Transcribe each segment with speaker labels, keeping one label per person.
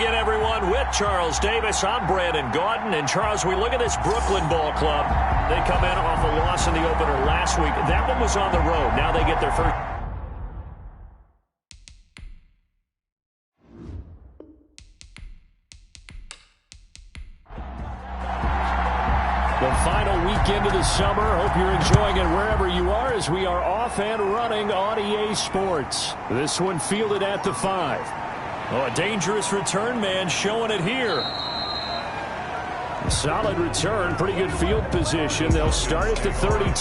Speaker 1: again, everyone, with Charles Davis. I'm Brandon Gaudin. And, Charles, we look at this Brooklyn ball club. They come in off a loss in the opener last week. That one was on the road. Now they get their first. The final weekend of the summer. Hope you're enjoying it wherever you are as we are off and running on EA Sports. This one fielded at the 5. Oh, a dangerous return man showing it here. A solid return, pretty good field position. They'll start at the 32.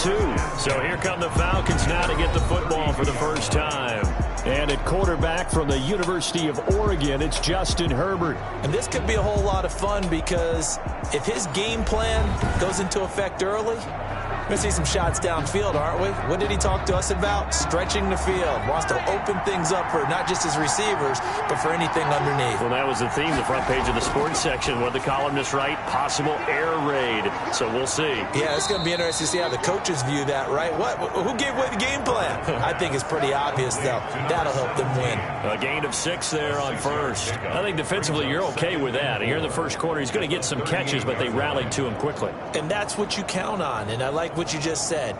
Speaker 1: So here come the Falcons now to get the football for the first time. And at quarterback from the University of Oregon, it's Justin Herbert.
Speaker 2: And this could be a whole lot of fun because if his game plan goes into effect early, we're going to see some shots downfield, aren't we? What did he talk to us about? Stretching the field. Wants to open things up for not just his receivers, but for anything underneath.
Speaker 1: Well, that was the theme, the front page of the sports section. What did the columnist write? Possible air raid. So we'll see.
Speaker 2: Yeah, it's going to be interesting to see how the coaches view that, right? Who gave away the game plan? I think it's pretty obvious, though. That'll help them win.
Speaker 1: A gain of 6 there on first. I think defensively you're okay with that. Here in the first quarter, he's going to get some catches, but they rallied to him quickly.
Speaker 2: And that's what you count on, and I like what you just said.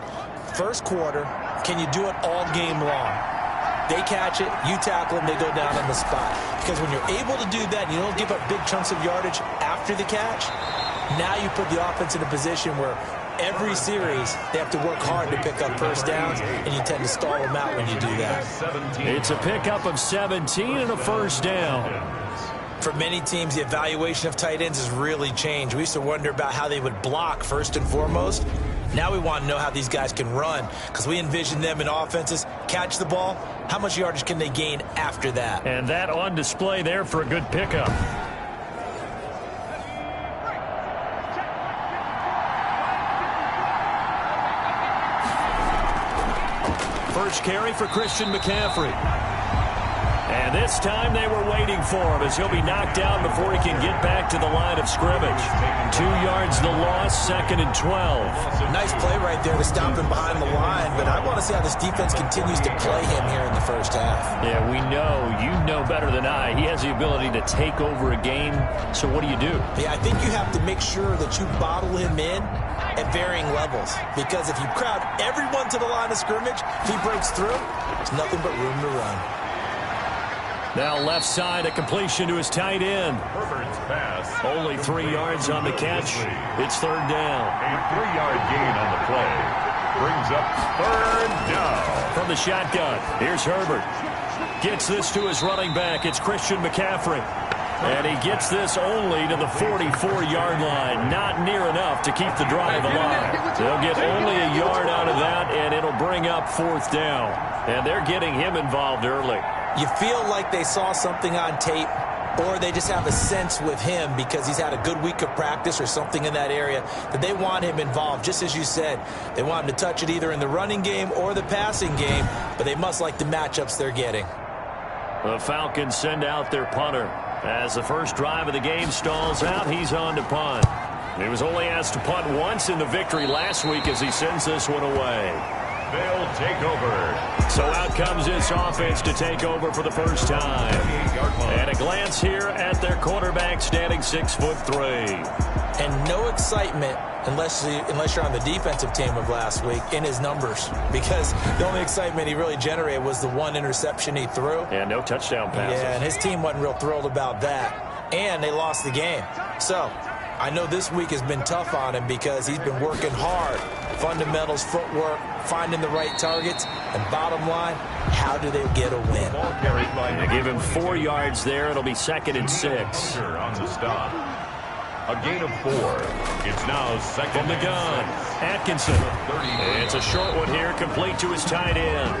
Speaker 2: First quarter, can you do it all game long? They catch it, you tackle them, they go down on the spot. Because when you're able to do that and you don't give up big chunks of yardage after the catch, now you put the offense in a position where every series they have to work hard to pick up first downs, and you tend to stall them out when you do that.
Speaker 1: It's a pickup of 17 and a first down.
Speaker 2: For many teams, the evaluation of tight ends has really changed. We used to wonder about how they would block first and foremost. Now we want to know how these guys can run because we envision them in offenses. Catch the ball. How much yardage can they gain after that?
Speaker 1: And that on display there for a good pickup. First carry for Christian McCaffrey. And this time they were waiting for him as he'll be knocked down before he can get back to the line of scrimmage. 2 yards the loss, 2nd and 12.
Speaker 2: Nice play right there to stop him behind the line, but I want to see how this defense continues to play him here in the first half.
Speaker 1: Yeah, we know. You know better than I. He has the ability to take over a game, so what do you do?
Speaker 2: Yeah, I think you have to make sure that you bottle him in at varying levels because if you crowd everyone to the line of scrimmage, if he breaks through, there's nothing but room to run.
Speaker 1: Now left side, a completion to his tight end.
Speaker 3: Herbert's pass.
Speaker 1: Only 3 yards on the catch. It's 3rd down.
Speaker 3: A 3-yard gain on the play. Brings up 3rd down.
Speaker 1: From the shotgun, here's Herbert. Gets this to his running back. It's Christian McCaffrey. And he gets this only to the 44-yard line. Not near enough to keep the drive alive. They'll get only a yard out of that, and it'll bring up 4th down. And they're getting him involved early.
Speaker 2: You feel like they saw something on tape, or they just have a sense with him because he's had a good week of practice or something in that area that they want him involved. Just as you said, they want him to touch it either in the running game or the passing game, but they must like the matchups they're getting.
Speaker 1: The Falcons send out their punter. As the first drive of the game stalls out, he's on to punt. He was only asked to punt once in the victory last week as he sends this one away.
Speaker 3: They'll take over.
Speaker 1: So out comes this offense to take over for the first time. And a glance here at their quarterback standing 6'3".
Speaker 2: And no excitement unless you're on the defensive team of last week in his numbers because the only excitement he really generated was the one interception he threw.
Speaker 1: Yeah, no touchdown passes.
Speaker 2: Yeah, and his team wasn't real thrilled about that. And they lost the game. So I know this week has been tough on him because he's been working hard. Fundamentals, footwork, finding the right targets, and bottom line, how do they get a win?
Speaker 1: They give him 4 yards there. It'll be 2nd and 6.
Speaker 3: On the stop. A gain of 4. It's now 2nd
Speaker 1: from the gun. Atkinson. It's a short one here, complete to his tight end.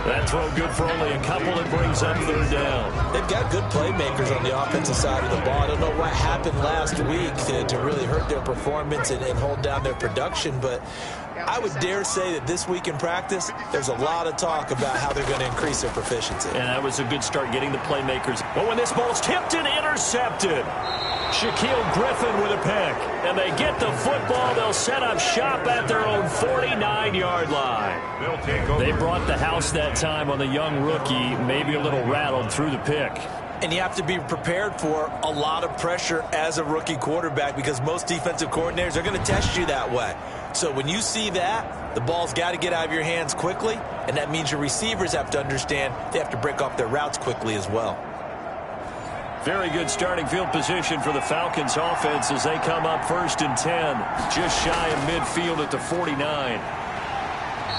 Speaker 1: That throw good for only a couple. It brings up 3rd down.
Speaker 2: They've got good playmakers on the offensive side of the ball. I don't know what happened last week to really hurt their performance and hold down their production, but I would dare say that this week in practice, there's a lot of talk about how they're going to increase their proficiency.
Speaker 1: And that was a good start getting the playmakers. But when this ball's tipped and intercepted, Shaquille Griffin with a pick. And they get the football. They'll set up shop at their own 49-yard line. They brought the house that time on the young rookie, maybe a little rattled through the pick.
Speaker 2: And you have to be prepared for a lot of pressure as a rookie quarterback because most defensive coordinators are going to test you that way. So when you see that, the ball's got to get out of your hands quickly, and that means your receivers have to understand they have to break off their routes quickly as well.
Speaker 1: Very good starting field position for the Falcons offense as they come up 1st and 10, just shy of midfield at the 49.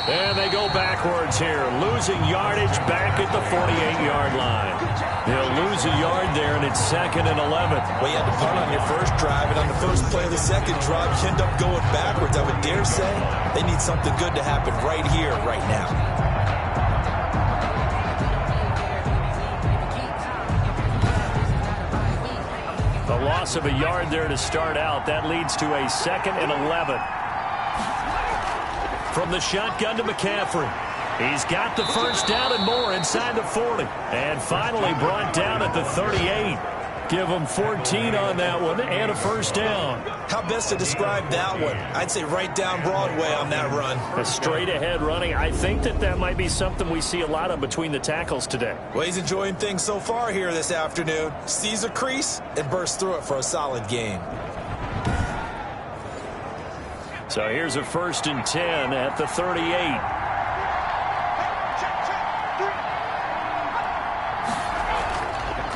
Speaker 1: And they go backwards here, losing yardage back at the 48-yard line. They'll lose a yard there, and it's 2nd and 11.
Speaker 2: Well, you had to punt on your first drive, and on the first play of the second drive, you end up going backwards. I would dare say they need something good to happen right here, right now.
Speaker 1: The loss of a yard there to start out. That leads to a 2nd and 11. From the shotgun to McCaffrey. He's got the first down and more inside the 40. And finally brought down at the 38. Give him 14 on that one and a first down.
Speaker 2: How best to describe that one? I'd say right down Broadway on that run.
Speaker 1: A straight ahead running. I think that might be something we see a lot of between the tackles today.
Speaker 2: Well, he's enjoying things so far here this afternoon. Sees a crease and bursts through it for a solid gain.
Speaker 1: So here's a 1st and 10 at the 38.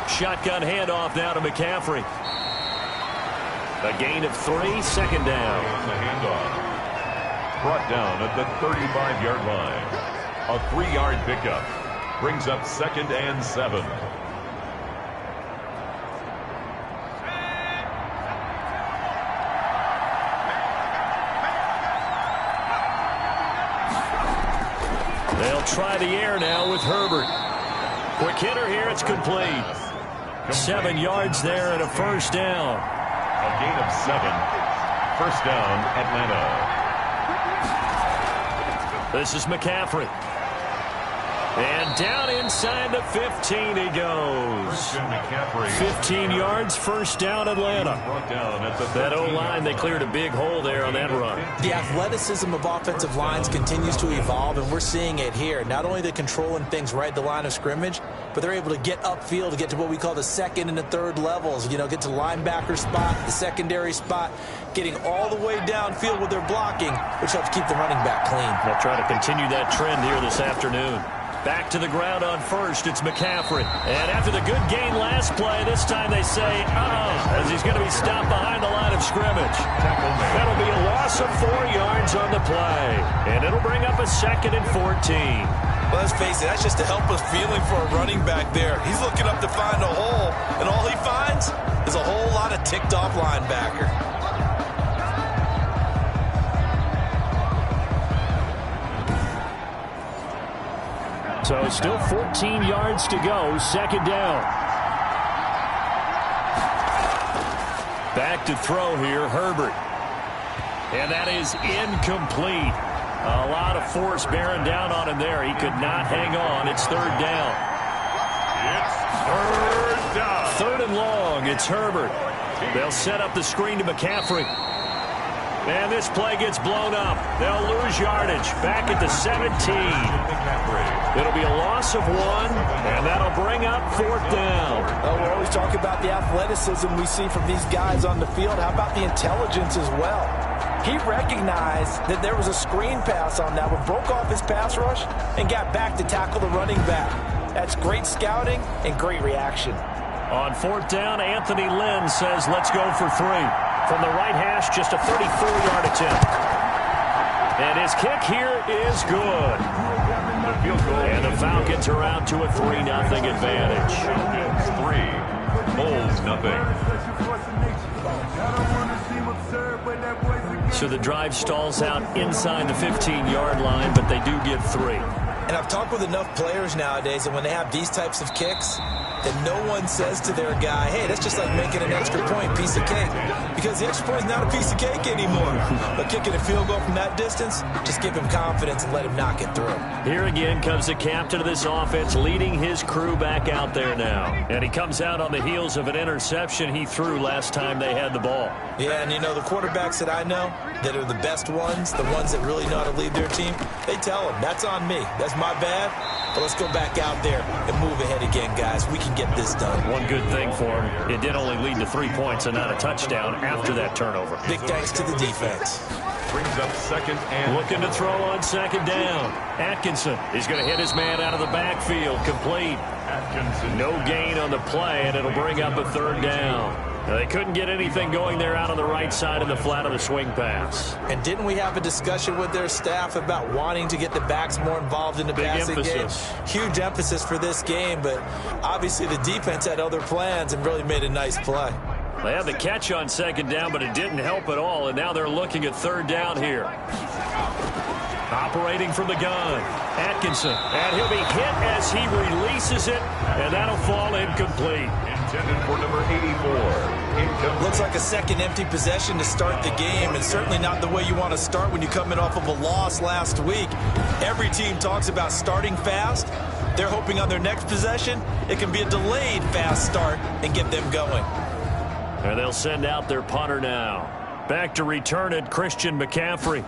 Speaker 1: Shotgun handoff now to McCaffrey. A gain of 3, 2nd down.
Speaker 3: The handoff. Brought down at the 35-yard line. A 3-yard pickup. Brings up 2nd and 7.
Speaker 1: They'll try the air now with Herbert. Quick hitter here, it's complete. 7 yards there and a first down.
Speaker 3: A gain of 7. First down, Atlanta.
Speaker 1: This is McCaffrey. And down inside the 15 he goes. 15 yards, first down Atlanta. That O-line, they cleared a big hole there on that run.
Speaker 2: The athleticism of offensive lines continues to evolve, and we're seeing it here. Not only they're controlling things right at the line of scrimmage, but they're able to get upfield to get to what we call the 2nd and the 3rd levels. You know, get to the linebacker spot, the secondary spot, getting all the way downfield with their blocking, which helps keep the running back clean.
Speaker 1: They'll try to continue that trend here this afternoon. Back to the ground on first, it's McCaffrey. And after the good gain last play, this time they say, as he's going to be stopped behind the line of scrimmage. That'll be a loss of 4 yards on the play. And it'll bring up a 2nd and 14.
Speaker 2: Well, let's face it, that's just a helpless feeling for a running back there. He's looking up to find a hole, and all he finds is a whole lot of ticked-off linebacker.
Speaker 1: So still 14 yards to go, 2nd down. Back to throw here, Herbert. And that is incomplete. A lot of force bearing down on him there. He could not hang on. It's 3rd down.
Speaker 3: It's 3rd down.
Speaker 1: 3rd and long. It's Herbert. They'll set up the screen to McCaffrey. And this play gets blown up. They'll lose yardage. Back at the 17. It'll be a loss of 1, and that'll bring up 4th down.
Speaker 2: Oh, we're always talking about the athleticism we see from these guys on the field. How about the intelligence as well? He recognized that there was a screen pass on that one, broke off his pass rush, and got back to tackle the running back. That's great scouting and great reaction.
Speaker 1: On 4th down, Anthony Lynn says, let's go for 3. From the right hash, just a 34-yard attempt. And his kick here is good. And the Falcons are out to a 3-0 advantage.
Speaker 3: 3, Bulls nothing.
Speaker 1: So the drive stalls out inside the 15-yard line, but they do get 3.
Speaker 2: And I've talked with enough players nowadays that when they have these types of kicks, that no one says to their guy, hey, that's just like making an extra point, piece of cake. Because the extra point is not a piece of cake anymore. But kicking a field goal from that distance, just give him confidence and let him knock it through.
Speaker 1: Here again comes the captain of this offense, leading his crew back out there now. And he comes out on the heels of an interception he threw last time they had the ball.
Speaker 2: Yeah, and you know, the quarterbacks that I know that are the best ones, the ones that really know how to lead their team, they tell them, that's on me. That's my bad. But let's go back out there and move ahead again, guys. We can get this done.
Speaker 1: One good thing for him, it did only lead to 3 points and not a touchdown after that turnover.
Speaker 2: Big thanks to the defense.
Speaker 3: Brings up second and
Speaker 1: looking to throw on second down. Atkinson, he's going to hit his man out of the backfield, complete.
Speaker 3: Atkinson.
Speaker 1: No gain on the play, and it'll bring up a third down. They couldn't get anything going there out on the right side of the flat of the swing pass.
Speaker 2: And didn't we have a discussion with their staff about wanting to get the backs more involved in the passing game? Huge emphasis for this game, but obviously the defense had other plans and really made a nice play.
Speaker 1: They had the catch on second down, but it didn't help at all, and now they're looking at third down here. Operating from the gun, Atkinson, and he'll be hit as he releases it, and that'll fall incomplete.
Speaker 3: Intended for number 84.
Speaker 2: Looks like a second empty possession to start the game, and certainly not the way you want to start when you come in off of a loss last week. Every team talks about starting fast. They're hoping on their next possession, it can be a delayed fast start and get them going.
Speaker 1: And they'll send out their punter now. Back to return it, Christian McCaffrey.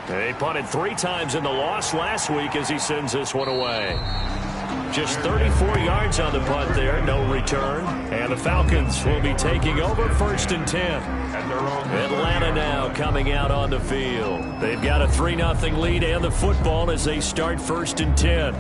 Speaker 1: They punted 3 times in the loss last week as he sends this one away. Just 34 yards on the punt there, no return. And the Falcons will be taking over 1st and 10. Atlanta now coming out on the field. They've got a 3-0 lead and the football as they start 1st and 10.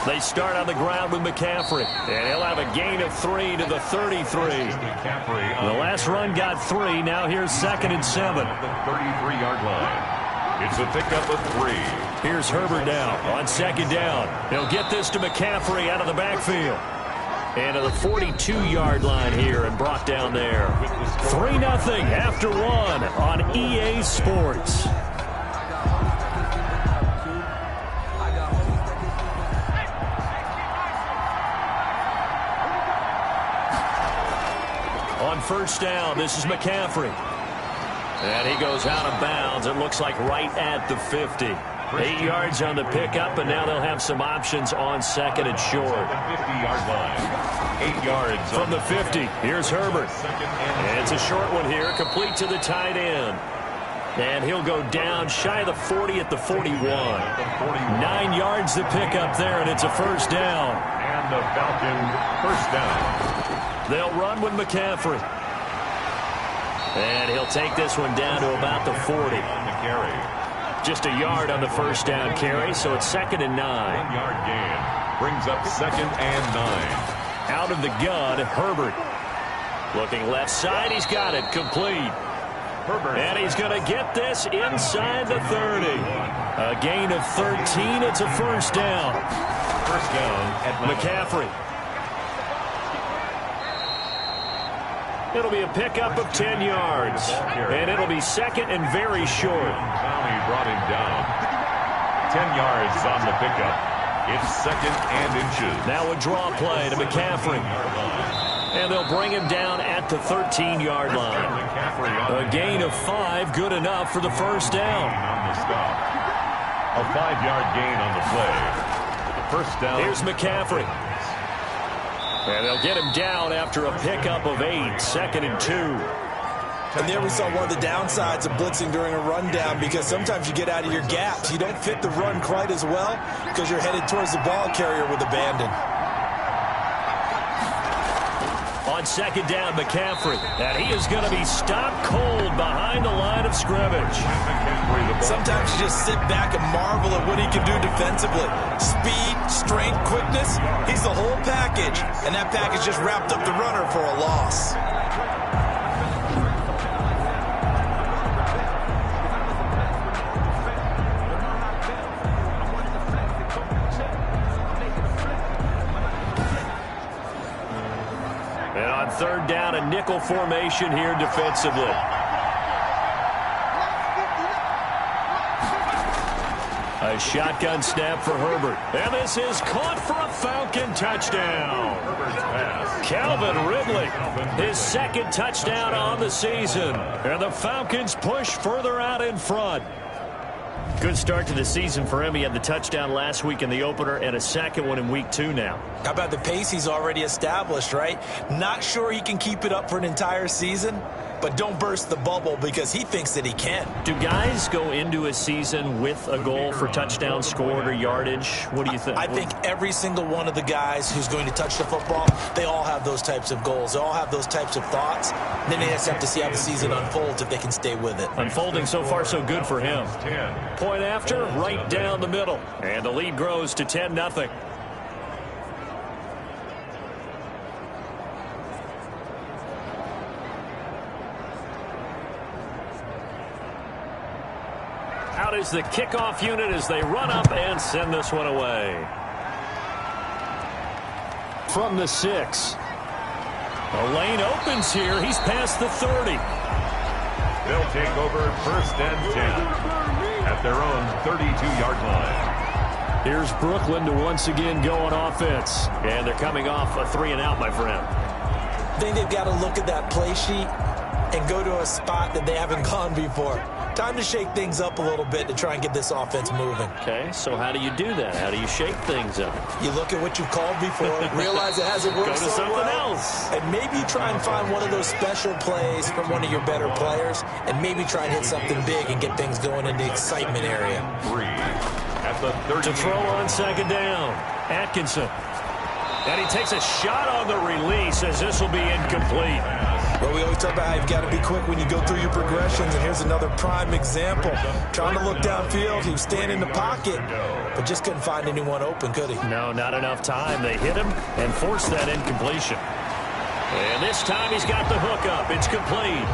Speaker 1: They start on the ground with McCaffrey, and he'll have a gain of 3 to the 33. The last run got 3. Now here's 2nd and 7.
Speaker 3: The 33-yard line. It's a pickup of 3.
Speaker 1: Here's Herbert now on second down. He'll get this to McCaffrey out of the backfield. And to the 42-yard line here and brought down there. 3-0 after 1 on EA Sports. On first down, this is McCaffrey. And he goes out of bounds. It looks like right at the 50. 8 yards on the pickup, and now they'll have some options on second and short.
Speaker 3: 50-yard line. 8 yards
Speaker 1: from the 50. Here's Herbert. And it's a short one here, complete to the tight end. And he'll go down shy of the 40 at the 41. 9 yards to pick up there, and it's a first down.
Speaker 3: And the Falcon first down.
Speaker 1: They'll run with McCaffrey. And he'll take this one down to about the 40. Just a yard on the first down carry, so it's 2nd and 9.
Speaker 3: 1-yard gain. Brings up 2nd and 9.
Speaker 1: Out of the gun, Herbert. Looking left side, he's got it, complete.
Speaker 3: Herbert.
Speaker 1: And he's going to get this inside the 30. A gain of 13, it's a first down.
Speaker 3: First down at
Speaker 1: McCaffrey. It'll be a pickup of 10 yards. And it'll be 2nd and very short.
Speaker 3: Tommy brought him down. 10 yards on the pickup. It's 2nd and inches.
Speaker 1: Now a draw play to McCaffrey. And they'll bring him down at the 13-yard line. A gain of 5, good enough for the first down.
Speaker 3: A 5-yard gain on the play. First down.
Speaker 1: Here's McCaffrey. And they'll get him down after a pickup of 8, 2nd and 2.
Speaker 2: And there we saw one of the downsides of blitzing during a rundown, because sometimes you get out of your gaps. You don't fit the run quite as well because you're headed towards the ball carrier with abandon.
Speaker 1: On second down, McCaffrey. And he is going to be stopped cold behind the line of scrimmage.
Speaker 2: Sometimes you just sit back and marvel at what he can do defensively. Speed, strength, quickness. He's the whole package. And that package just wrapped up the runner for a loss.
Speaker 1: And on third down, a nickel formation here defensively. A shotgun snap for Herbert. And this is caught for a Falcon touchdown. Calvin Ridley, his 2nd touchdown on the season. And the Falcons push further out in front. Good start to the season for him. He had the touchdown last week in the opener and a 2nd one in week 2 now.
Speaker 2: How about the pace he's already established, right? Not sure he can keep it up for an entire season, but don't burst the bubble because he thinks that he can.
Speaker 1: Do guys go into a season with a goal for touchdown scored or yardage? What do you think?
Speaker 2: I think every single one of the guys who's going to touch the football, they all have those types of goals. They all have those types of thoughts. Then they just have to see how the season unfolds if they can stay with it.
Speaker 1: Unfolding so far so good for him. Point after, right down the middle. And the lead grows to 10-0. Out is the kickoff unit as they run up and send this one away. From the 6. The lane opens here. He's past the 30.
Speaker 3: They'll take over 1st and 10 at their own 32-yard line.
Speaker 1: Here's Brooklyn to once again go on offense. And they're coming off a 3-and-out, my friend.
Speaker 2: I think they've got to look at that play sheet and go to a spot that they haven't gone before. Time to shake things up a little bit to try and get this offense moving.
Speaker 1: Okay, so how do you do that? How do you shake things up?
Speaker 2: You look at what you've called before, realize it hasn't worked
Speaker 1: Go to
Speaker 2: so
Speaker 1: something
Speaker 2: well,
Speaker 1: else.
Speaker 2: and maybe try and find one of those special plays from one of your better players, and maybe try and hit something big and get things going in the excitement area.
Speaker 3: 3 at the 30.
Speaker 1: To throw on 2nd down, Atkinson. And he takes a shot on the release as this will be incomplete.
Speaker 2: Well, we always talk about how you've got to be quick when you go through your progressions, and here's another prime example. Trying to look downfield, he was standing in the pocket, but just couldn't find anyone open, could he?
Speaker 1: No, not enough time. They hit him and forced that incompletion. And this time he's got the hook up. It's complete.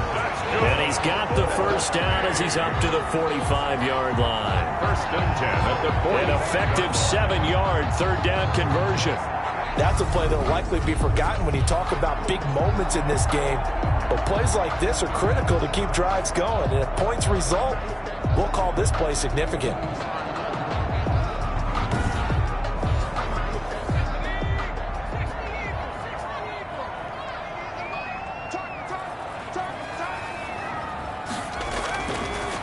Speaker 1: And he's got the 1st down as he's up to the 45-yard line.
Speaker 3: 1st and 10 at the 40.
Speaker 1: An effective 7-yard 3rd down conversion.
Speaker 2: That's a play that will likely be forgotten when you talk about big moments in this game. But plays like this are critical to keep drives going. And if points result, we'll call this play significant.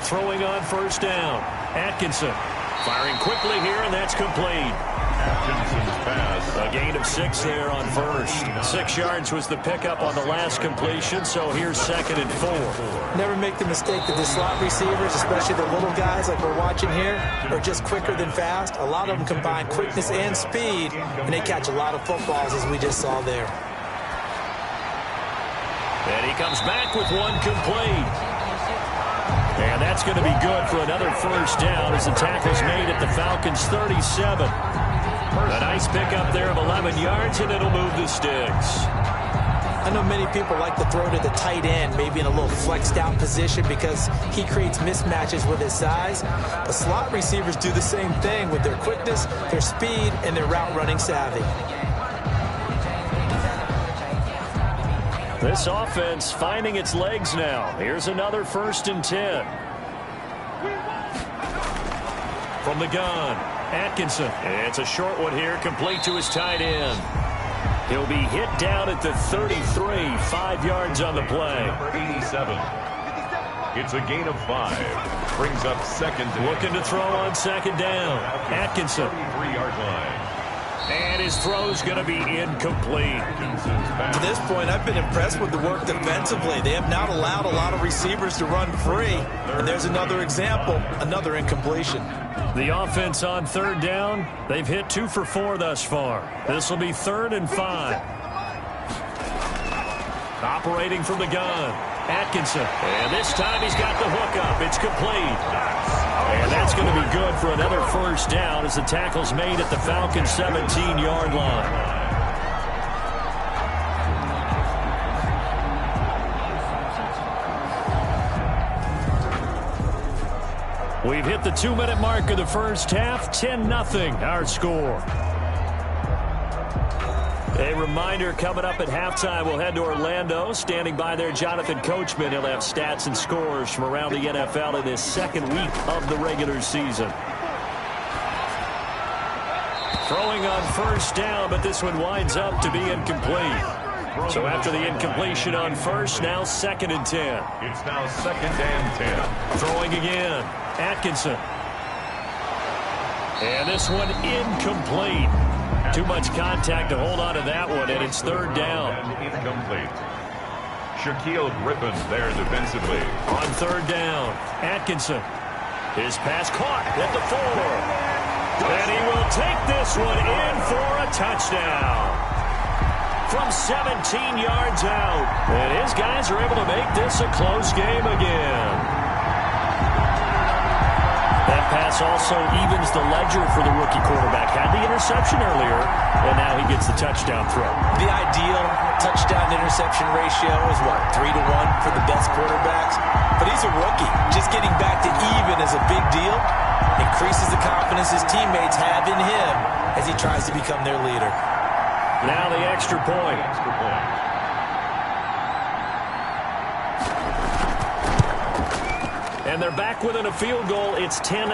Speaker 1: Throwing on 1st down. Atkinson firing quickly here, and that's complete.
Speaker 3: Atkinson's pass.
Speaker 1: A gain of 6 there on 1st. 6 yards was the pickup on the last completion, so here's 2nd and 4.
Speaker 2: Never make the mistake that the slot receivers, especially the little guys like we're watching here, are just quicker than fast. A lot of them combine quickness and speed, and they catch a lot of footballs, as we just saw there.
Speaker 1: And he comes back with one complete. And that's going to be good for another 1st down as the tackle's made at the Falcons' 37. A nice pickup there of 11 yards, and it'll move the sticks.
Speaker 2: I know many people like to throw to the tight end, maybe in a little flexed out position because he creates mismatches with his size. But slot receivers do the same thing with their quickness, their speed, and their route running savvy.
Speaker 1: This offense finding its legs now. Here's another 1st and 10. From the gun, Atkinson. It's a short one here, complete to his tight end. He'll be hit down at the 33, 5 yards on the play.
Speaker 3: Number 87. It's a gain of 5. Brings up 2nd.
Speaker 1: Looking to throw on 2nd down. Atkinson.
Speaker 3: 33-yard line.
Speaker 1: And his throw's going to be incomplete.
Speaker 2: To this point, I've been impressed with the work defensively. They have not allowed a lot of receivers to run free. And there's another example, another incompletion.
Speaker 1: The offense on 3rd down, they've hit 2 for 4 thus far. This will be 3rd and 5. Operating from the gun, Atkinson. And this time he's got the hook up. It's complete. And that's going to be good for another 1st down as the tackle's made at the Falcons' 17-yard line. We've hit the 2-minute mark of the 1st half. 10-0 our score. A reminder, coming up at halftime, we'll head to Orlando. Standing by there, Jonathan Coachman. He'll have stats and scores from around the NFL in this 2nd week of the regular season. Throwing on 1st down, but this one winds up to be incomplete. So after the incompletion on 1st, now 2nd and 10.
Speaker 3: It's now 2nd and 10.
Speaker 1: Throwing again, Atkinson. And this one incomplete. Too much contact to hold on to that one, and it's 3rd down.
Speaker 3: Incomplete. Shaquille Griffin there defensively.
Speaker 1: On third down, Atkinson. His pass caught at the 4. And he will take this one in for a touchdown. From 17 yards out. And his guys are able to make this a close game again. That pass also evens the ledger for the rookie quarterback. Had the interception earlier, and now he gets the touchdown throw.
Speaker 2: The ideal touchdown-interception ratio is, what, 3-1 for the best quarterbacks? But he's a rookie. Just getting back to even is a big deal. Increases the confidence his teammates have in him as he tries to become their leader.
Speaker 1: Now the extra point. And they're back within a field goal. It's 10-7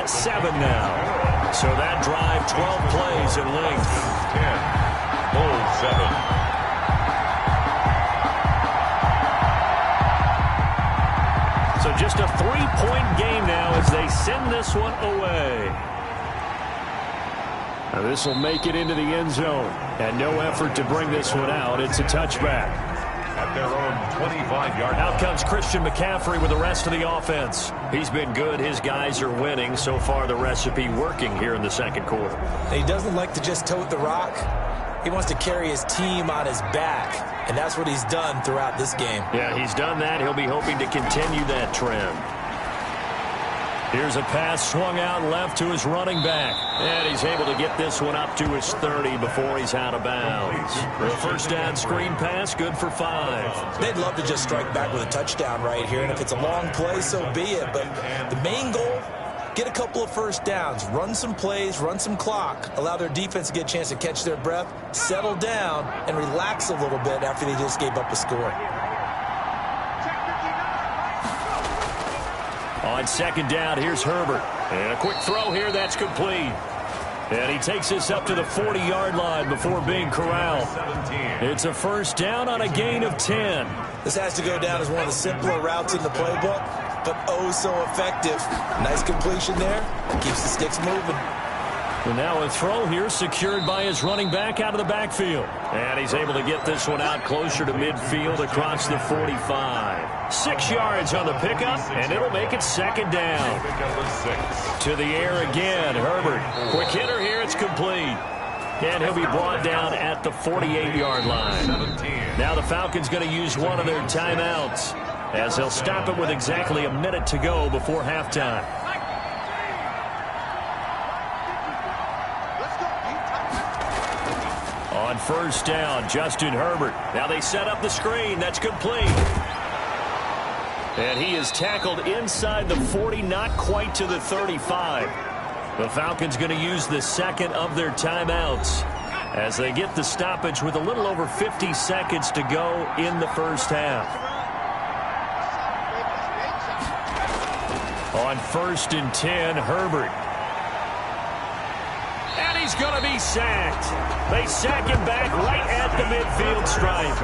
Speaker 1: now. So that drive, 12 plays in length.
Speaker 3: 10, hold 7.
Speaker 1: So just a 3-point game now as they send this one away. Now this will make it into the end zone. And no effort to bring this one out. It's a touchback.
Speaker 3: At their own 25-yard line.
Speaker 1: Out comes Christian McCaffrey with the rest of the offense. He's been good. His guys are winning. So far, the recipe working here in the second quarter.
Speaker 2: He doesn't like to just tote the rock. He wants to carry his team on his back, and that's what he's done throughout this game.
Speaker 1: Yeah, he's done that. He'll be hoping to continue that trend. Here's a pass swung out left to his running back. And he's able to get this one up to his 30 before he's out of bounds. The first down screen pass, good for 5.
Speaker 2: They'd love to just strike back with a touchdown right here, and if it's a long play, so be it. But the main goal, get a couple of first downs, run some plays, run some clock, allow their defense to get a chance to catch their breath, settle down, and relax a little bit after they just gave up a score.
Speaker 1: On second down, here's Herbert. And a quick throw here, that's complete. And he takes this up to the 40-yard line before being corralled. It's a first down on a gain of 10.
Speaker 2: This has to go down as one of the simpler routes in the playbook, but oh so effective. Nice completion there. Keeps the sticks moving.
Speaker 1: And now a throw here secured by his running back out of the backfield. And he's able to get this one out closer to midfield across the 45. 6 yards on the pickup, and it'll make it second down. To the air again, Herbert. Quick hitter here, it's complete. And he'll be brought down at the 48-yard line. Now the Falcons going to use one of their timeouts as they'll stop it with exactly a minute to go before halftime. On first down, Justin Herbert. Now they set up the screen. That's complete. And he is tackled inside the 40, not quite to the 35. The Falcons going to use the second of their timeouts as they get the stoppage with a little over 50 seconds to go in the first half. On first and 10, Herbert. And he's going to be sacked. They sack him back right at the midfield stripe.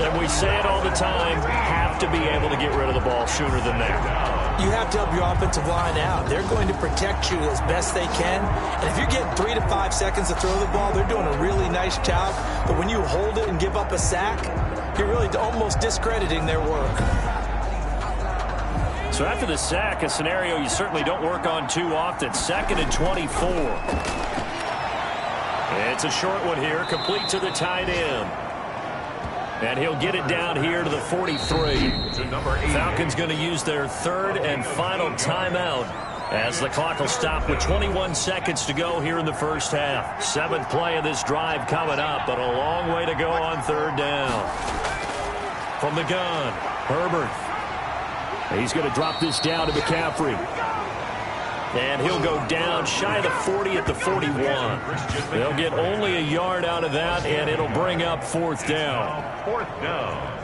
Speaker 1: And we say it all the time, have to be able to get rid of the ball sooner than that.
Speaker 2: You have to help your offensive line out. They're going to protect you as best they can. And if you're getting 3 to 5 seconds to throw the ball, they're doing a really nice job. But when you hold it and give up a sack, you're really almost discrediting their work.
Speaker 1: So after the sack, a scenario you certainly don't work on too often. 2nd and 24. It's a short one here, complete to the tight end. And he'll get it down here to the 43. Falcons going to use their third and final timeout as the clock will stop with 21 seconds to go here in the first half. 7th play of this drive coming up, but a long way to go on third down. From the gun, Herbert. He's going to drop this down to McCaffrey. And he'll go down shy of the 40 at the 41. They'll get only a yard out of that, and it'll bring up 4th down.
Speaker 3: 4th down.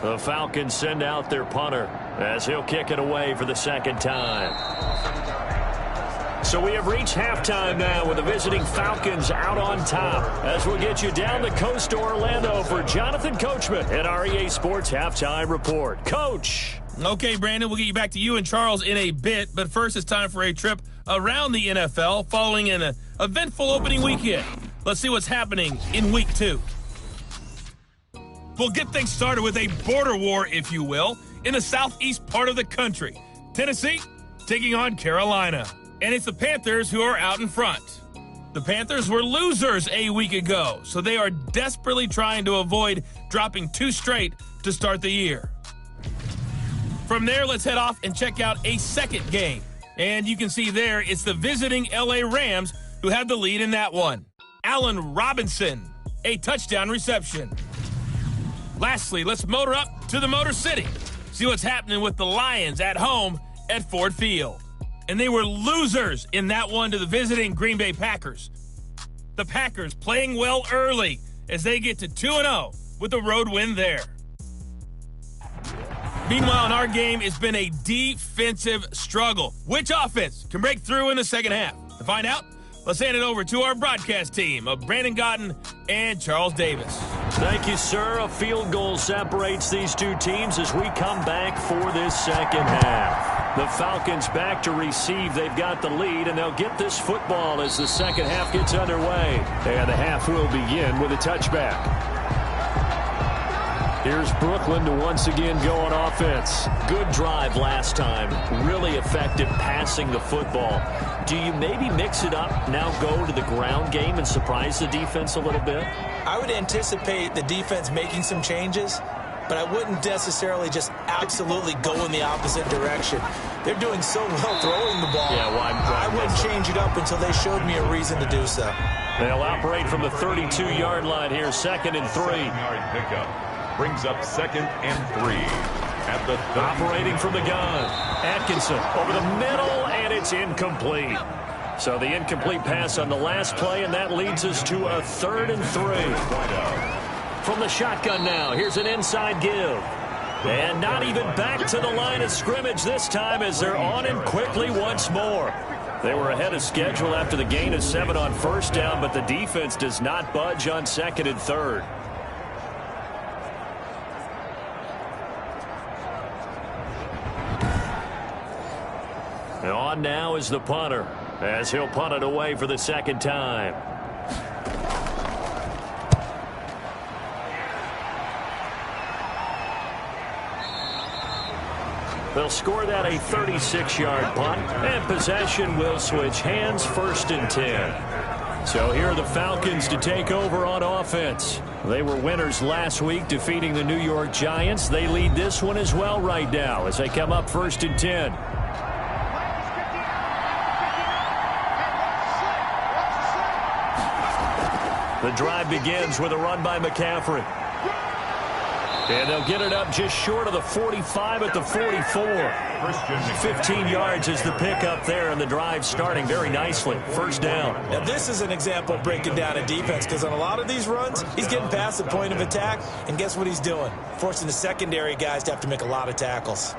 Speaker 1: The Falcons send out their punter as he'll kick it away for the second time. So we have reached halftime now with the visiting Falcons out on top. As we'll get you down the coast to Orlando for Jonathan Coachman at our EA Sports Halftime Report. Coach.
Speaker 4: Okay, Brandon, we'll get you back to you and Charles in a bit, but first it's time for a trip around the NFL following an eventful opening weekend. Let's see what's happening in Week 2. We'll get things started with a border war, if you will, in the southeast part of the country. Tennessee taking on Carolina, and it's the Panthers who are out in front. The Panthers were losers a week ago, so they are desperately trying to avoid dropping 2 straight to start the year. From there, let's head off and check out a second game. And you can see there, it's the visiting LA Rams who have the lead in that one. Allen Robinson, a touchdown reception. Lastly, let's motor up to the Motor City. See what's happening with the Lions at home at Ford Field. And they were losers in that one to the visiting Green Bay Packers. The Packers playing well early as they get to 2-0 with a road win there. Meanwhile, in our game, it's been a defensive struggle. Which offense can break through in the second half? To find out, let's hand it over to our broadcast team of Brandon Gotten and Charles Davis.
Speaker 1: Thank you, sir. A field goal separates these two teams as we come back for this second half. The Falcons back to receive. They've got the lead, and they'll get this football as the second half gets underway. And the half will begin with a touchback. Here's Brooklyn to once again go on offense. Good drive last time. Really effective passing the football. Do you maybe mix it up, now go to the ground game and surprise the defense a little bit?
Speaker 2: I would anticipate the defense making some changes, but I wouldn't necessarily just absolutely go in the opposite direction. They're doing so well throwing the ball.
Speaker 1: Yeah, well,
Speaker 2: I wouldn't change it up until they showed me a reason to do so.
Speaker 1: They'll operate from the 32-yard line here, 2nd and 3.
Speaker 3: 7-yard pickup. Brings up 2nd and 3 at the 30.
Speaker 1: Operating from the gun. Atkinson over the middle, and it's incomplete. So the incomplete pass on the last play, and that leads us to a 3rd and 3. From the shotgun now, here's an inside give. And not even back to the line of scrimmage this time as they're on him quickly once more. They were ahead of schedule after the gain of 7 on first down, but the defense does not budge on 2nd and 3rd. And on now is the punter, as he'll punt it away for the second time. They'll score that a 36-yard punt, and possession will switch hands, 1st and 10. So here are the Falcons to take over on offense. They were winners last week, defeating the New York Giants. They lead this one as well right now as they come up 1st and 10. The drive begins with a run by McCaffrey. And they'll get it up just short of the 45 at the 44. 15 yards is the pickup there, and the drive starting very nicely. 1st down.
Speaker 2: Now, this is an example of breaking down a defense, because on a lot of these runs, he's getting past the point of attack, and guess what he's doing? Forcing the secondary guys to have to make a lot of tackles.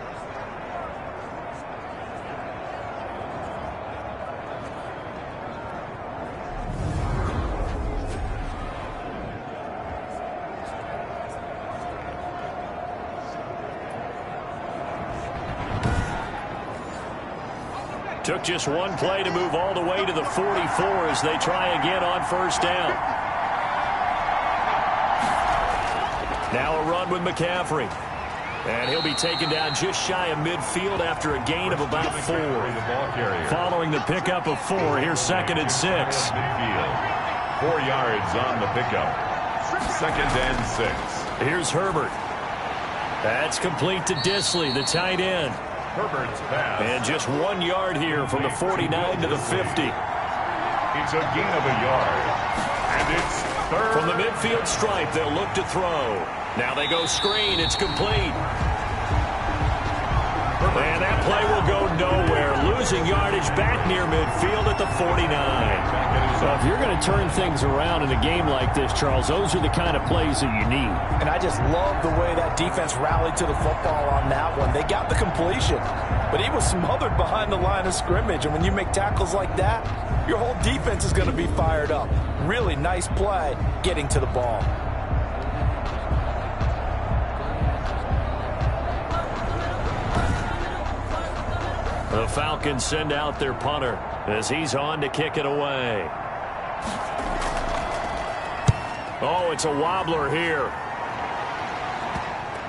Speaker 1: Took just one play to move all the way to the 44 as they try again on 1st down. Now a run with McCaffrey. And he'll be taken down just shy of midfield after a gain of about 4. Following the pickup of 4, here's 2nd and 6.
Speaker 3: 4 yards on the pickup. 2nd and 6.
Speaker 1: Here's Herbert. That's complete to Disley, the tight end.
Speaker 3: Herbert's pass.
Speaker 1: And just 1 yard here from the 49 to the 50.
Speaker 3: It's a gain of a yard. And it's 3rd.
Speaker 1: From the midfield stripe, they'll look to throw. Now they go screen. It's complete. And that play will go nowhere. Losing yardage back near midfield at the 49. So if you're going to turn things around in a game like this, Charles, those are the kind of plays that you need.
Speaker 2: And I just love the way that defense rallied to the football on that one. They got the completion, but he was smothered behind the line of scrimmage. And when you make tackles like that, your whole defense is going to be fired up. Really nice play getting to the ball.
Speaker 1: The Falcons send out their punter as he's on to kick it away. Oh, it's a wobbler here.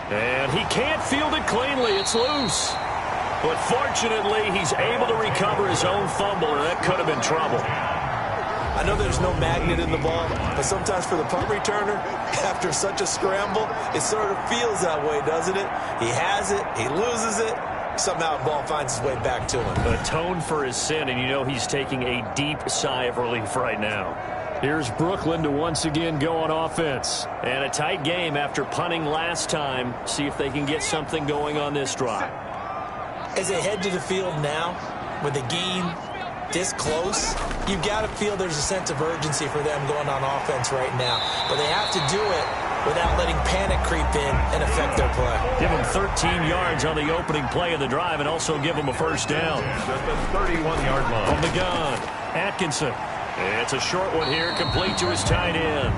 Speaker 1: And he can't field it cleanly. It's loose. But fortunately, he's able to recover his own fumble, and that could have been trouble.
Speaker 2: I know there's no magnet in the ball, but sometimes for the punt returner, after such a scramble, it sort of feels that way, doesn't it? He has it, he loses it, somehow the ball finds its way back to him.
Speaker 1: Atoned for his sin, and you know he's taking a deep sigh of relief right now. Here's Brooklyn to once again go on offense. And a tight game after punting last time. See if they can get something going on this drive.
Speaker 2: As they head to the field now, with the game this close, you've got to feel there's a sense of urgency for them going on offense right now. But they have to do it without letting panic creep in and affect their play.
Speaker 1: Give them 13 yards on the opening play of the drive and also give them a first down.
Speaker 3: Just a 31-yard line.
Speaker 1: From the gun, Atkinson. It's a short one here, complete to his tight end.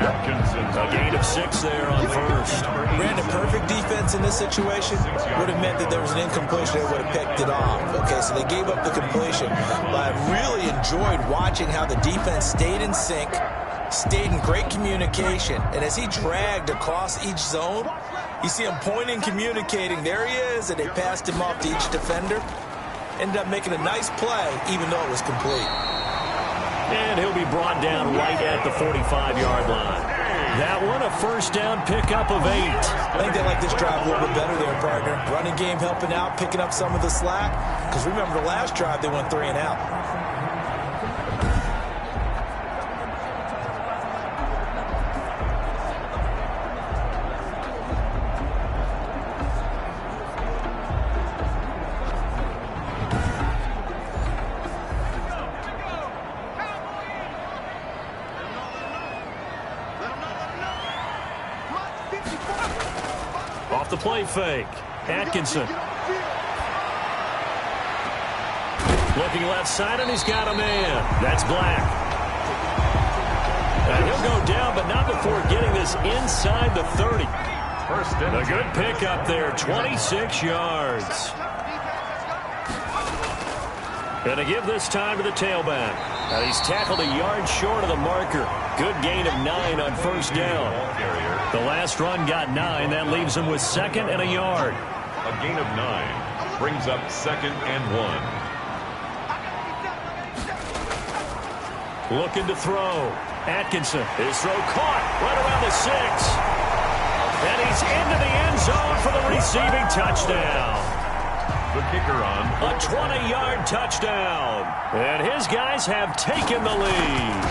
Speaker 3: Atkinson.
Speaker 1: A gain of 6 there on first.
Speaker 2: Brandon, perfect defense in this situation would have meant that there was an incompletion that would have picked it off. Okay, so they gave up the completion. But I really enjoyed watching how the defense stayed in sync, stayed in great communication, and as he dragged across each zone, you see him pointing, communicating. There he is, and they passed him off to each defender. Ended up making a nice play, even though it was complete.
Speaker 1: And he'll be brought down right at the 45-yard line. That one, a first down pickup of 8.
Speaker 2: I think they like this drive a little bit better there, partner. Running game helping out, picking up some of the slack. Because remember the last drive, they went 3 and out.
Speaker 1: Off the play fake. Atkinson. Looking left side, and he's got a man. That's Black. And he'll go down, but not before getting this inside the 30.
Speaker 3: First and
Speaker 1: a good pickup there, 26 yards. And to give this time to the tailback. And he's tackled a yard short of the marker. Good gain of 9 on first down. The last run got 9. That leaves him with 2nd and a yard.
Speaker 3: A gain of 9 brings up 2nd and 1.
Speaker 1: Looking to throw. Atkinson. His throw caught right around the 6. And he's into the end zone for the receiving touchdown.
Speaker 3: The kicker on.
Speaker 1: A 20-yard touchdown. And his guys have taken the lead.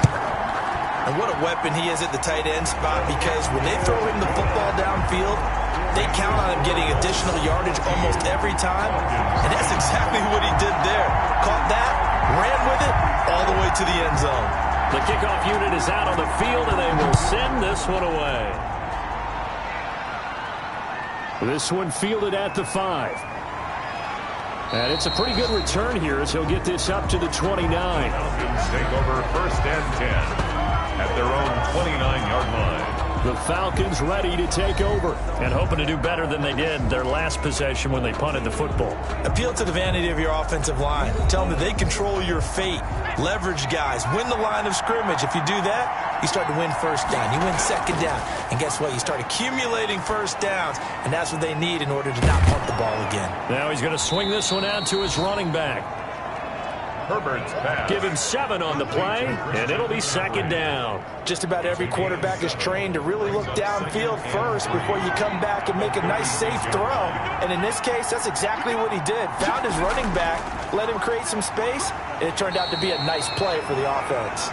Speaker 2: And what a weapon he is at the tight end spot, because when they throw him the football downfield, they count on him getting additional yardage almost every time. And that's exactly what he did there. Caught that, ran with it, all the way to the end zone.
Speaker 1: The kickoff unit is out on the field, and they will send this one away. This one fielded at the 5. And it's a pretty good return here as he'll get this up to the 29.
Speaker 3: Falcons take over 1st and 10 at their own 29-yard line.
Speaker 1: The Falcons ready to take over and hoping to do better than they did their last possession when they punted the football.
Speaker 2: Appeal to the vanity of your offensive line. Tell them that they control your fate. Leverage guys. Win the line of scrimmage. If you do that, you start to win first down. You win second down. And guess what? You start accumulating first downs. And that's what they need in order to not punt the ball again.
Speaker 1: Now he's going to swing this one out to his running back.
Speaker 3: Herbert's pass.
Speaker 1: Give him 7 on the play, and it'll be 2nd down.
Speaker 2: Just about every quarterback is trained to really look downfield first before you come back and make a nice, safe throw. And in this case, that's exactly what he did. Found his running back, let him create some space, and it turned out to be a nice play for the offense.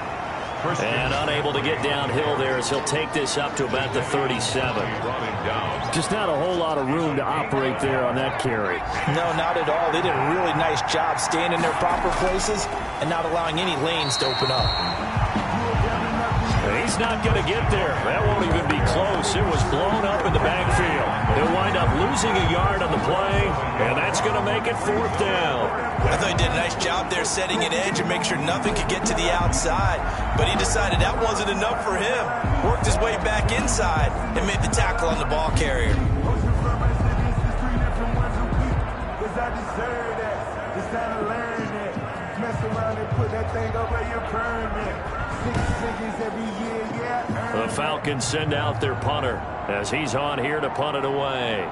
Speaker 1: And unable to get downhill there as he'll take this up to about the 37. Just not a whole lot of room to operate there on that carry.
Speaker 2: No, not at all. They did a really nice job staying in their proper places and not allowing any lanes to open up.
Speaker 1: He's not going to get there. That won't even be close. It was blown up in the backfield. He'll wind up losing a yard on the play, and that's going to make it 4th down.
Speaker 2: I thought he did a nice job there setting an edge and make sure nothing could get to the outside. But he decided that wasn't enough for him. Worked his way back inside and made the tackle on the ball carrier.
Speaker 1: The Falcons send out their punter as he's on here to punt it away.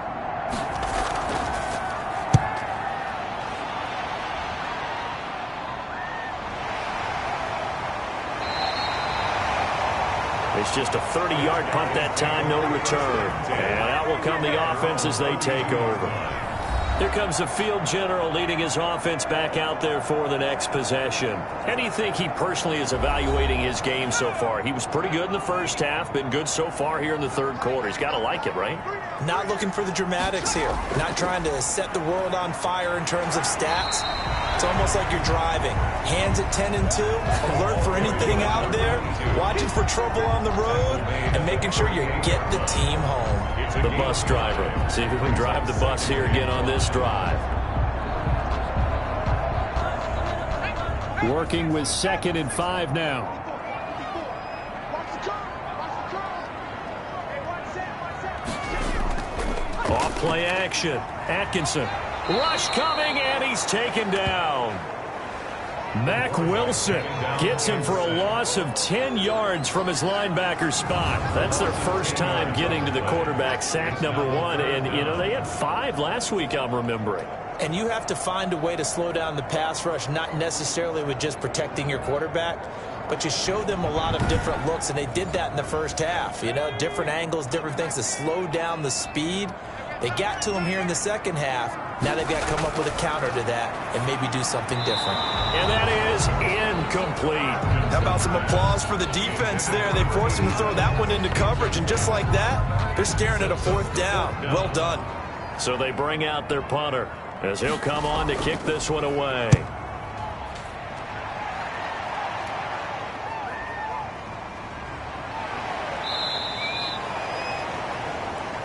Speaker 1: It's just a 30-yard punt that time, no return. And out will come the offense as they take over. Here comes the field general leading his offense back out there for the next possession. How do you think he personally is evaluating his game so far? He was pretty good in the first half, been good so far here in the third quarter. He's got to like it, right?
Speaker 2: Not looking for the dramatics here. Not trying to set the world on fire in terms of stats. It's almost like you're driving. Hands at 10 and 2, alert for anything out there, watching for trouble on the road, and making sure you get the team home.
Speaker 1: The bus driver. See if we can drive the bus here again on this drive. Working with 2nd and 5 now. Off play action. Atkinson. Rush coming, and he's taken down. Mack Wilson gets him for a loss of 10 yards from his linebacker spot. That's their first time getting to the quarterback, sack number 1. And, you know, they had 5 last week, I'm remembering.
Speaker 2: And you have to find a way to slow down the pass rush, not necessarily with just protecting your quarterback, but you show them a lot of different looks, and they did that in the first half. You know, different angles, different things to slow down the speed. They got to him here in the second half. Now they've got to come up with a counter to that and maybe do something different.
Speaker 1: And that is incomplete.
Speaker 2: How about some applause for the defense there? They forced him to throw that one into coverage, and just like that, they're staring at a 4th down. Well done.
Speaker 1: So they bring out their punter as he'll come on to kick this one away.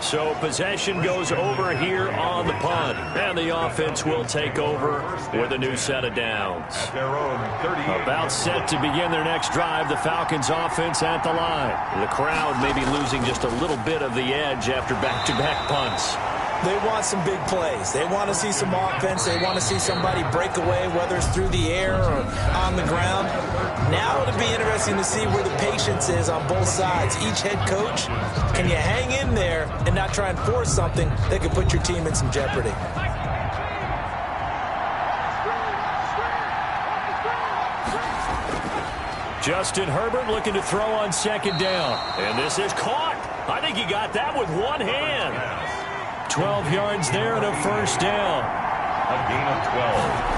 Speaker 1: So possession goes over here on the punt. And the offense will take over with a new set of downs. About set to begin their next drive, the Falcons offense at the line. The crowd may be losing just a little bit of the edge after back-to-back punts.
Speaker 2: They want some big plays. They want to see some offense. They want to see somebody break away, whether it's through the air or on the ground. Now it'll be interesting to see where the patience is on both sides. Each head coach, can you hang in there and not try and force something that could put your team in some jeopardy?
Speaker 1: Justin Herbert looking to throw on 2nd down. And this is caught. I think he got that with one hand. 12 yards there and a 1st down.
Speaker 3: A gain of 12.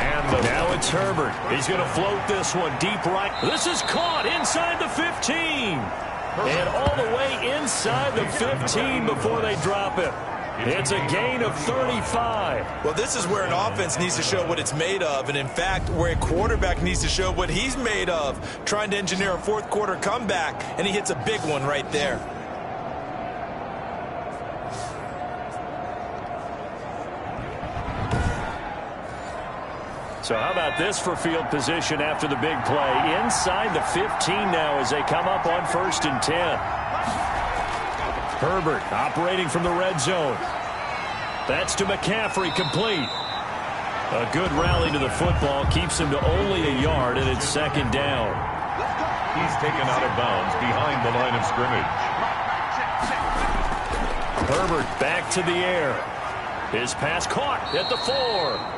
Speaker 3: And
Speaker 1: now it's Herbert. He's going to float this one deep right. This is caught inside the 15. And all the way inside the 15 before they drop it. It's a gain of 35.
Speaker 2: Well, this is where an offense needs to show what it's made of. And, in fact, where a quarterback needs to show what he's made of. Trying to engineer a 4th quarter comeback, and he hits a big one right there.
Speaker 1: So how about this for field position after the big play? Inside the 15 now as they come up on 1st and 10. Herbert operating from the red zone. That's to McCaffrey, complete. A good rally to the football keeps him to only a yard, and it's 2nd down.
Speaker 3: He's taken out of bounds behind the line of scrimmage.
Speaker 1: Herbert back to the air. His pass caught at the 4.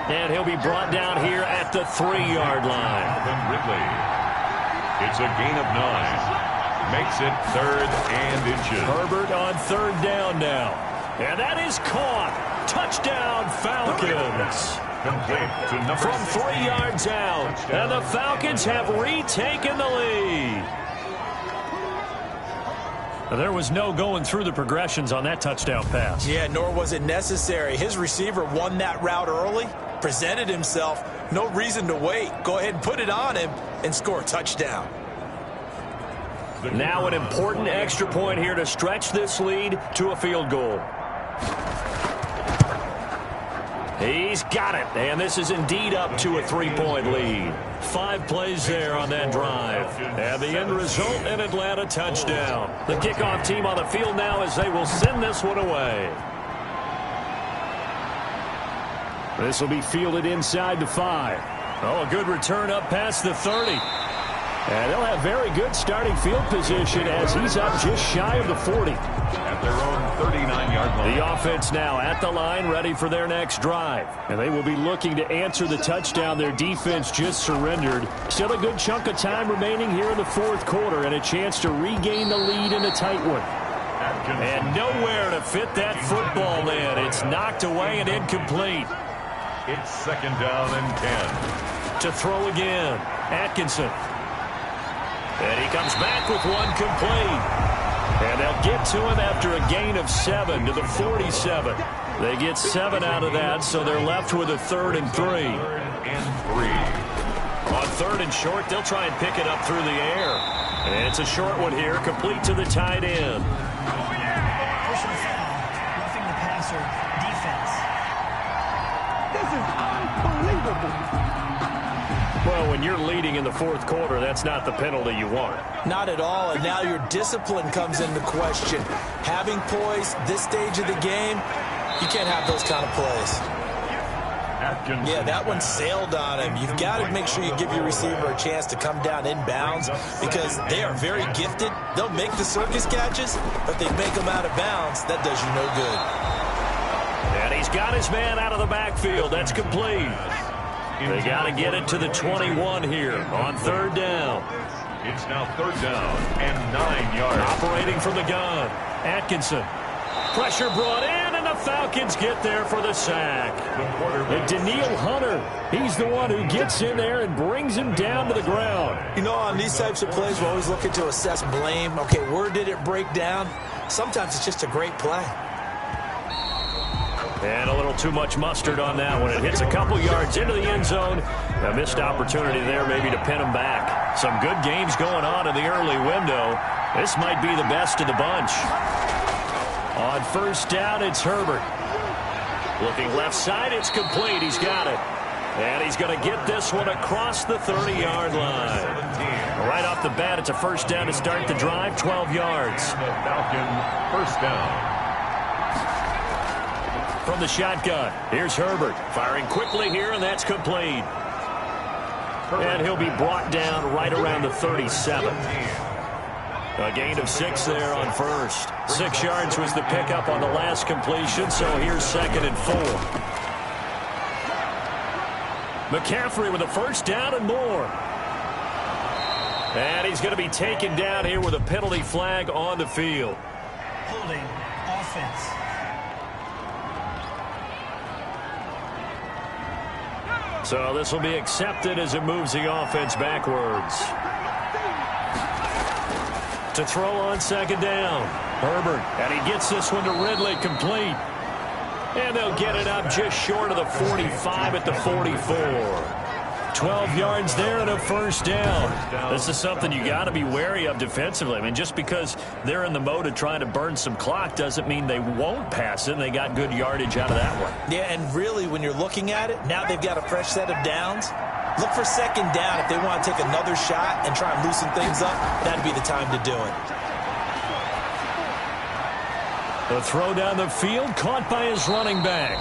Speaker 1: And he'll be brought down here at the 3-yard line.
Speaker 3: Ridley. It's a gain of 9. Makes it 3rd and inches.
Speaker 1: Herbert on 3rd down now. And that is caught. Touchdown, Falcons.
Speaker 3: Complete to number
Speaker 1: From 3 yards out. And the Falcons have retaken the lead. There was no going through the progressions on that touchdown pass.
Speaker 2: Yeah, nor was it necessary. His receiver won that route early, presented himself. No reason to wait. Go ahead and put it on him and score a touchdown.
Speaker 1: Now an important extra point here to stretch this lead to a field goal. He's got it, and this is indeed up to a 3-point lead. 5 plays there on that drive. And the end result, an Atlanta touchdown. The kickoff team on the field now as they will send this one away. This will be fielded inside the 5. Oh, a good return up past the 30. And they'll have very good starting field position as he's up just shy of the 40.
Speaker 3: At their own 39-yard line.
Speaker 1: The offense now at the line, ready for their next drive. And they will be looking to answer the touchdown their defense just surrendered. Still a good chunk of time remaining here in the fourth quarter and a chance to regain the lead in a tight one. And nowhere to fit that football in. It's knocked away and incomplete.
Speaker 3: It's second down and 10.
Speaker 1: To throw again, Atkinson. And he comes back with one complete. And they'll get to him after a gain of 7 to the 47. They get 7 out of that, so they're left with a 3rd and 3. On 3rd and short, they'll try and pick it up through the air. And it's a short one here, complete to the tight end.
Speaker 5: Personal foul, roughing the passer, defense.
Speaker 6: This is unbelievable.
Speaker 1: Well, when you're leading in the fourth quarter, that's not the penalty you want.
Speaker 2: Not at all, and now your discipline comes into question. Having poise this stage of the game, you can't have those kind of plays. Yeah, that one sailed on him. You've got to make sure you give your receiver a chance to come down inbounds because they are very gifted. They'll make the circus catches, but they make them out of bounds. That does you no good.
Speaker 1: And he's got his man out of the backfield. That's complete. They got to get it to the 21 here on 3rd down.
Speaker 3: It's now 3rd down and 9 yards.
Speaker 1: Operating from the gun, Atkinson. Pressure brought in, and the Falcons get there for the sack. And Daniil Hunter, he's the one who gets in there and brings him down to the ground.
Speaker 2: You know, on these types of plays, we're always looking to assess blame. Okay, where did it break down? Sometimes it's just a great play.
Speaker 1: And a little too much mustard on that one. It hits a couple yards into the end zone. A missed opportunity there maybe to pin him back. Some good games going on in the early window. This might be the best of the bunch. On 1st down, it's Herbert. Looking left side, it's complete. He's got it. And he's going to get this one across the 30-yard line. Right off the bat, it's a 1st down to start the drive, 12 yards.
Speaker 3: Falcon 1st down.
Speaker 1: From the shotgun, here's Herbert. Firing quickly here, and that's complete. And he'll be brought down right around the 37. A gain of 6 there on 1st. 6 yards was the pickup on the last completion, so here's 2nd and 4. McCaffrey with a 1st down and more. And he's going to be taken down here with a penalty flag on the field.
Speaker 5: Holding, offense.
Speaker 1: So this will be accepted as it moves the offense backwards. To throw on 2nd down. Herbert, and he gets this one to Ridley, complete. And they'll get it up just short of the 45 at the 44. 12 yards there and a 1st down. This is something you got to be wary of defensively. I mean, just because they're in the mode of trying to burn some clock doesn't mean they won't pass it, and they got good yardage out of that one.
Speaker 2: Yeah, and really, when you're looking at it, now they've got a fresh set of downs. Look for 2nd down. If they want to take another shot and try and loosen things up, that'd be the time to do it.
Speaker 1: The throw down the field, caught by his running back.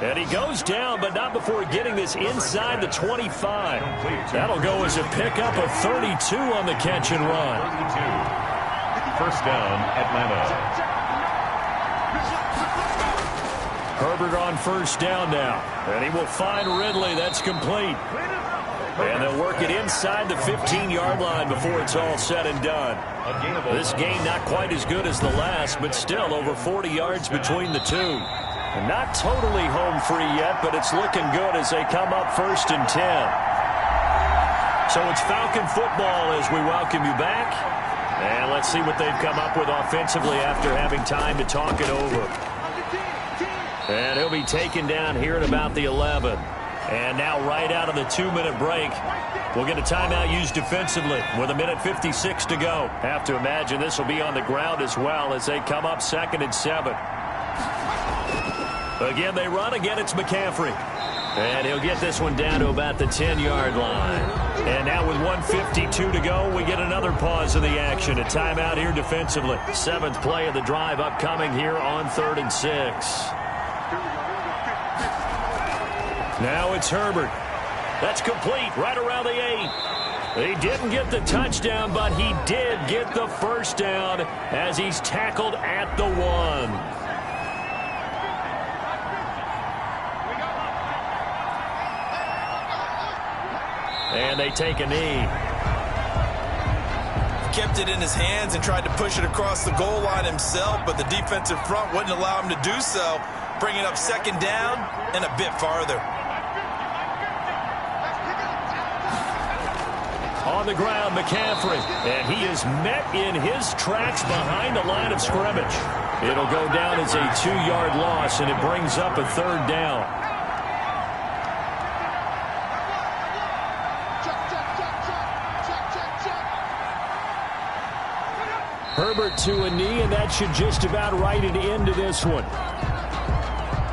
Speaker 1: And he goes down, but not before getting this inside the 25. That'll go as a pickup of 32 on the catch and run.
Speaker 3: 1st down, Atlanta.
Speaker 1: Herbert on 1st down now. And he will find Ridley. That's complete. And they'll work it inside the 15-yard line before it's all said and done. This game not quite as good as the last, but still over 40 yards between the two. And not totally home free yet, but it's looking good as they come up 1st and 10. So it's Falcon football as we welcome you back. And let's see what they've come up with offensively after having time to talk it over. And he'll be taken down here at about the 11. And now right out of the 2-minute break, we'll get a timeout used defensively with 1:56 to go. Have to imagine this will be on the ground as well as they come up 2nd and 7. Again, they run. Again, it's McCaffrey. And he'll get this one down to about the 10-yard line. And now with 1:52 to go, we get another pause of the action. A timeout here defensively. 7th play of the drive upcoming here on 3rd and 6. Now it's Herbert. That's complete right around the 8. He didn't get the touchdown, but he did get the first down as he's tackled at the 1. And they take a knee.
Speaker 2: Kept it in his hands and tried to push it across the goal line himself, but the defensive front wouldn't allow him to do so, bringing up second down and a bit farther.
Speaker 1: On the ground, McCaffrey, and he is met in his tracks behind the line of scrimmage. It'll go down as a 2-yard loss, and it brings up a third down. Herbert to a knee, and that should just about write it into this one.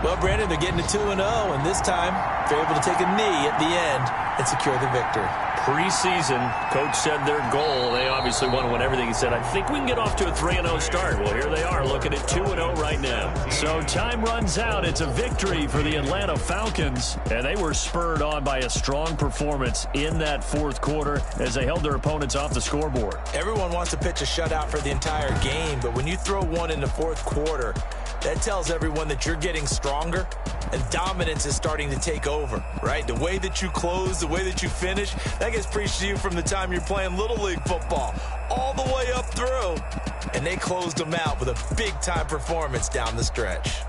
Speaker 2: Well, Brandon, they're getting to 2-0, and this time they're able to take a knee at the end and secure the victory.
Speaker 1: Preseason, coach said their goal, they obviously want to win everything. He said, I think we can get off to a 3-0 start. Well, here they are looking at 2-0 right now. So time runs out. It's a victory for the Atlanta Falcons, and they were spurred on by a strong performance in that fourth quarter as they held their opponents off the scoreboard.
Speaker 2: Everyone wants to pitch a shutout for the entire game, but when you throw one in the fourth quarter, that tells everyone that you're getting stronger and dominance is starting to take over, right? The way that you close, the way that you finish, that gets preached to you from the time you're playing Little League football all the way up through. And they closed them out with a big-time performance down the stretch.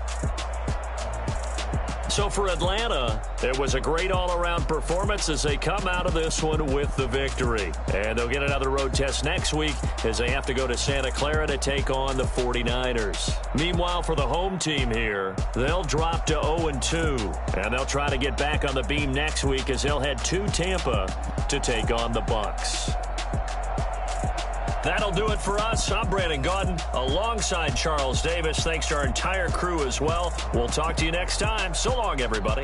Speaker 1: So for Atlanta, it was a great all-around performance as they come out of this one with the victory. And they'll get another road test next week as they have to go to Santa Clara to take on the 49ers. Meanwhile, for the home team here, they'll drop to 0-2. And they'll try to get back on the beam next week as they'll head to Tampa to take on the Bucs. That'll do it for us. I'm Brandon Gaudin alongside Charles Davis. Thanks to our entire crew as well. We'll talk to you next time. So long, everybody.